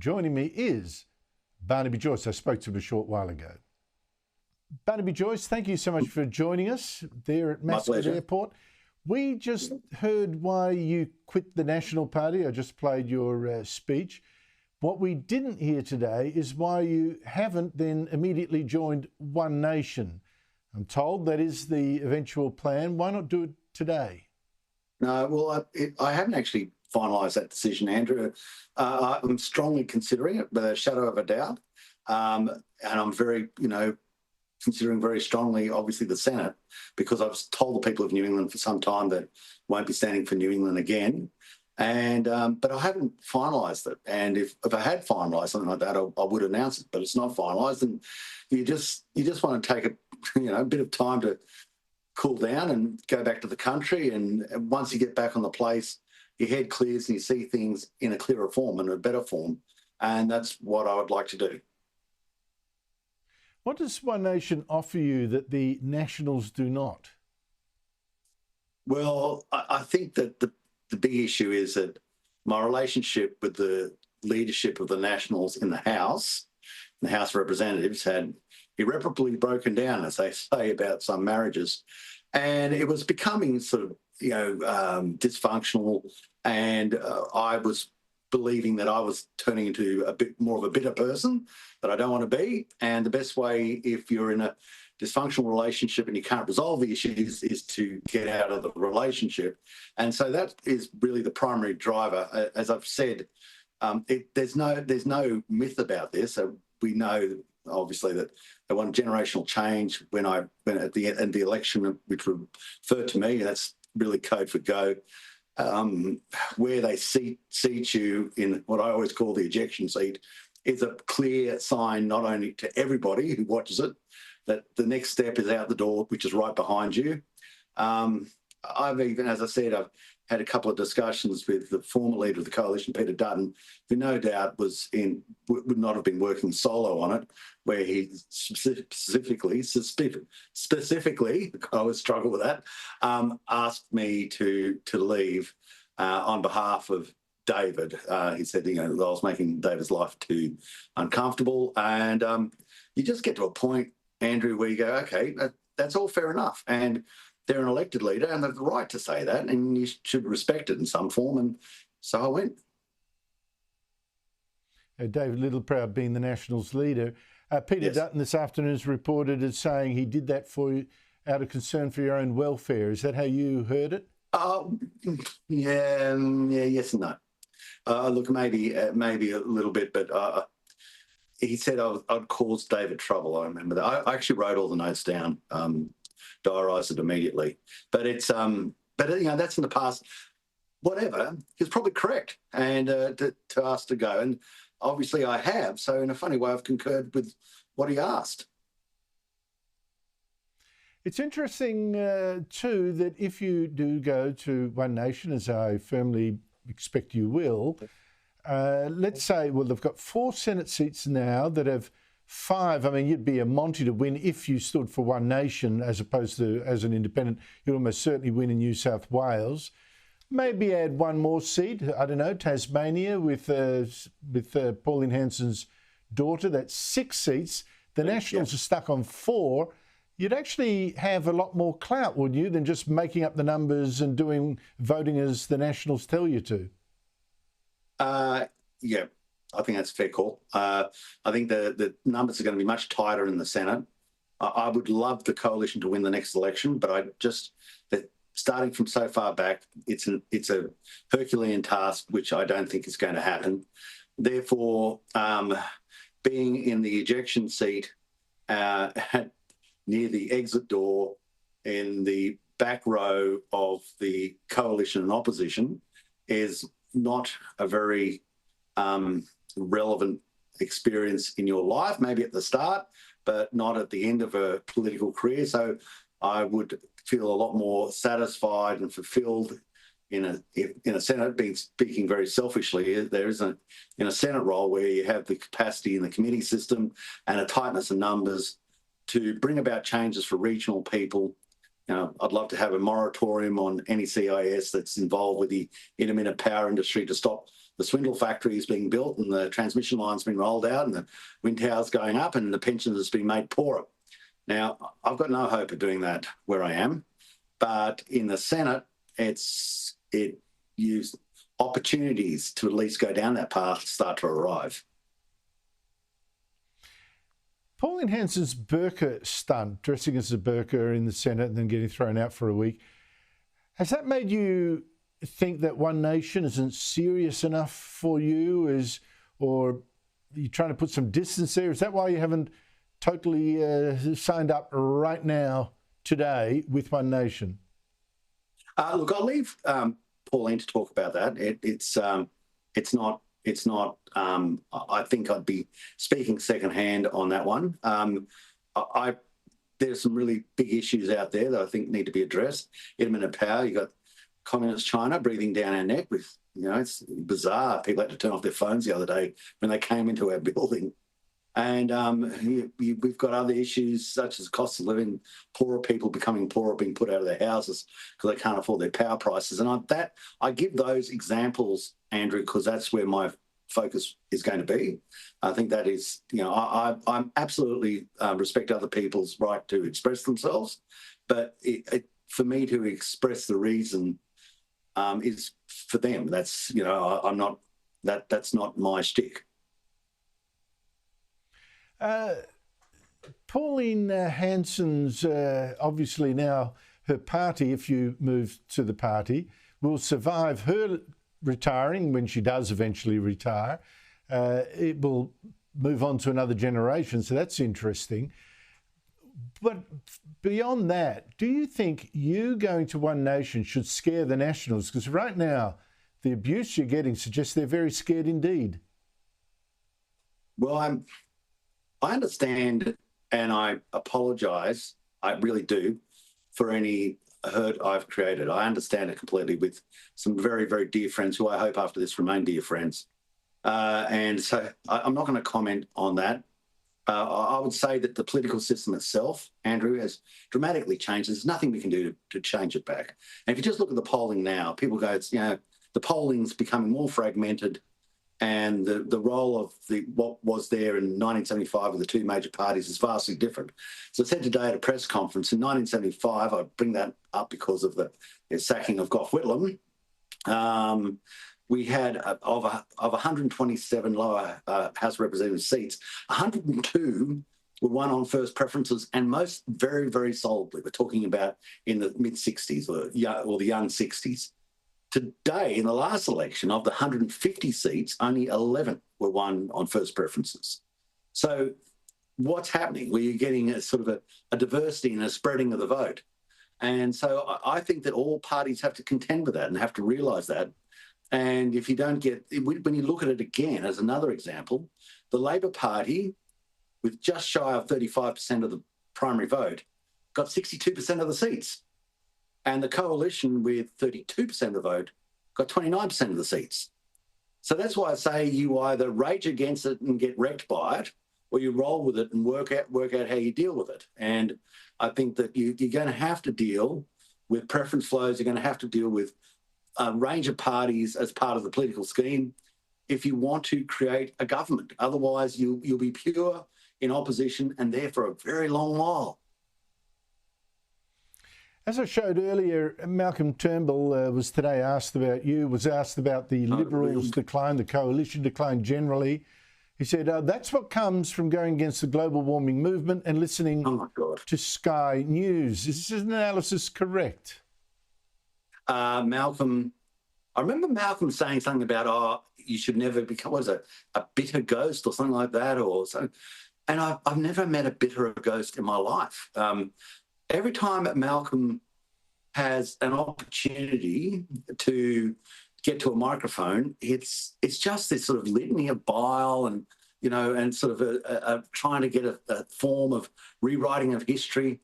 joining me is Barnaby Joyce. I spoke to him a short while ago. Barnaby Joyce, thank you so much for joining us there at Mascot Airport. We just heard why you quit the National Party. I just played your speech. What we didn't hear today is why you haven't then immediately joined One Nation. I'm told that is the eventual plan. Why not do it today? No, well, I haven't actually finalised that decision, Andrew. I'm strongly considering it, with a shadow of a doubt. And I'm very, considering very strongly, obviously, the Senate, because I've told the people of New England for some time that I won't be standing for New England again. And but I haven't finalised it. And if I had finalised something like that, I would announce it. But it's not finalised, and you just want to take a bit of time to cool down and go back to the country. And once you get back on the place, your head clears and you see things in a clearer form and a better form. And that's what I would like to do. What does One Nation offer you that the Nationals do not? Well, I think that the big issue is that my relationship with the leadership of the Nationals in the House of Representatives, had irreparably broken down, as they say about some marriages. And it was becoming sort of, dysfunctional. And I was believing that I was turning into a bit more of a bitter person that I don't want to be. And the best way, if you're in a dysfunctional relationship and you can't resolve the issues, is to get out of the relationship. And so that is really the primary driver. As I've said, there's no myth about this. We know, obviously, that they want generational change. When at the end of the election, which referred to me, that's really code for go. Where they seat you in what I always call the ejection seat is a clear sign, not only to everybody who watches it, that the next step is out the door, which is right behind you. I've even, as I said, I've had a couple of discussions with the former leader of the coalition, Peter Dutton, who no doubt would not have been working solo on it, where he specifically, I always struggle with that, asked me to leave on behalf of David. He said, I was making David's life too uncomfortable. And you just get to a point, Andrew, where you go, okay, that's all fair enough. And they're an elected leader and they have the right to say that, and you should respect it in some form. And so I went. David Littleproud being the Nationals leader. Peter Yes. Dutton this afternoon is reported as saying he did that for you out of concern for your own welfare. Is that how you heard it? Yes and no. Look, maybe a little bit, but he said I'd caused David trouble. I remember that. I actually wrote all the notes down. Diarised it immediately, but it's that's in the past. Whatever, he's probably correct, and to ask to go, and obviously I have. So in a funny way, I've concurred with what he asked. It's interesting too that if you do go to One Nation, as I firmly expect you will, let's say, well, they've got 4 Senate seats now that have 5. I mean, you'd be a Monty to win if you stood for One Nation as opposed to as an independent. You'd almost certainly win in New South Wales. Maybe add one more seat. I don't know, Tasmania with Pauline Hanson's daughter. That's 6 seats. The Nationals are stuck on 4. You'd actually have a lot more clout, wouldn't you, than just making up the numbers and voting as the Nationals tell you to? Yeah. I think that's a fair call. I think the numbers are going to be much tighter in the Senate. I would love the coalition to win the next election, but starting from so far back, it's a Herculean task, which I don't think is going to happen. Therefore, being in the ejection seat near the exit door in the back row of the coalition and opposition is not a very relevant experience in your life, maybe at the start, but not at the end of a political career. So I would feel a lot more satisfied and fulfilled in a Senate, speaking very selfishly. There isn't in a Senate role where you have the capacity in the committee system and a tightness of numbers to bring about changes for regional people I'd love to have a moratorium on any CIS that's involved with the intermittent power industry to stop the swindle factories being built and the transmission lines being rolled out and the wind towers going up and the pensions being made poorer. Now, I've got no hope of doing that where I am, but in the Senate, it used opportunities to at least go down that path start to arrive. Pauline Hanson's burqa stunt, dressing as a burqa in the Senate and then getting thrown out for a week, has that made you think that One Nation isn't serious enough for you, or are you trying to put some distance there? Is that why you haven't totally signed up right now, today, with One Nation? Look, I'll leave Pauline to talk about that. It's not. I think I'd be speaking secondhand on that one. There's some really big issues out there that I think need to be addressed. Intermittent power. You got communist China breathing down our neck with, it's bizarre. People had to turn off their phones the other day when they came into our building. And we've got other issues such as cost of living, poorer people becoming poorer, being put out of their houses because they can't afford their power prices. And I give those examples, Andrew, because that's where my focus is going to be. I think that is, I'm absolutely respect other people's right to express themselves, but for me to express the reason is for them. That's, I'm not, that's not my shtick. Pauline Hanson's obviously now her party, if you move to the party, will survive her retiring when she does eventually retire. It will move on to another generation, so that's interesting. But beyond that, do you think you going to One Nation should scare the Nationals? Because right now, the abuse you're getting suggests they're very scared indeed. Well, I understand and I apologise, I really do, for any hurt I've created. I understand it completely with some very, very dear friends who I hope after this remain dear friends. And so I'm not going to comment on that. I would say that the political system itself, Andrew, has dramatically changed. There's nothing we can do to change it back. And if you just look at the polling now, people go, the polling's becoming more fragmented, and the role of what was there in 1975 with the two major parties is vastly different. So I said today at a press conference, in 1975, I bring that up because of the sacking of Gough Whitlam, we had, of 127 lower House of Representatives seats, 102 were won on first preferences, and most very, very solidly. We're talking about in the mid-60s or the young 60s. Today, in the last election, of the 150 seats, only 11 were won on first preferences. So what's happening? Well, you're getting a sort of a diversity and a spreading of the vote. And so I think that all parties have to contend with that and have to realise that. And if you don't when you look at it again, as another example, the Labor Party, with just shy of 35% of the primary vote, got 62% of the seats. And the Coalition, with 32% of the vote, got 29% of the seats. So that's why I say you either rage against it and get wrecked by it, or you roll with it and work out how you deal with it. And I think that you're going to have to deal with preference flows. You're going to have to deal with a range of parties as part of the political scheme if you want to create a government. Otherwise, you'll be pure in opposition and there for a very long while. As I showed earlier, Malcolm Turnbull was today asked about the Liberals' decline, the Coalition decline generally. He said, that's what comes from going against the global warming movement and listening to Sky News. Is this analysis correct? Malcolm, I remember Malcolm saying something about, you should never become, a bitter ghost or something like that, or something. And I've never met a bitterer ghost in my life. Every time Malcolm has an opportunity to get to a microphone, it's just this sort of litany of bile and, and sort of trying to get a form of rewriting of history.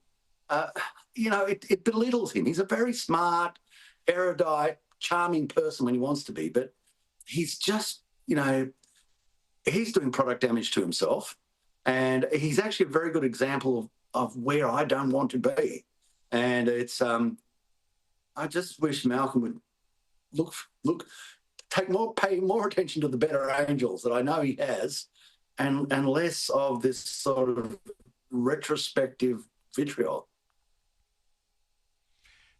It belittles him. He's a very smart, erudite, charming person when he wants to be, but he's just, he's doing product damage to himself. And he's actually a very good example of where I don't want to be. And it's I just wish Malcolm would pay more attention to the better angels that I know he has, and less of this sort of retrospective vitriol.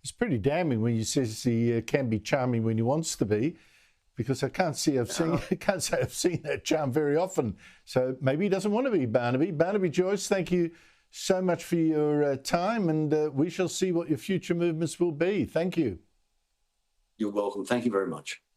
It's pretty damning when you says he can be charming when he wants to be, because I can't say I've seen that charm very often. So maybe he doesn't want to be Barnaby. Barnaby Joyce, thank you so much for your time, and we shall see what your future movements will be. Thank you. You're welcome. Thank you very much.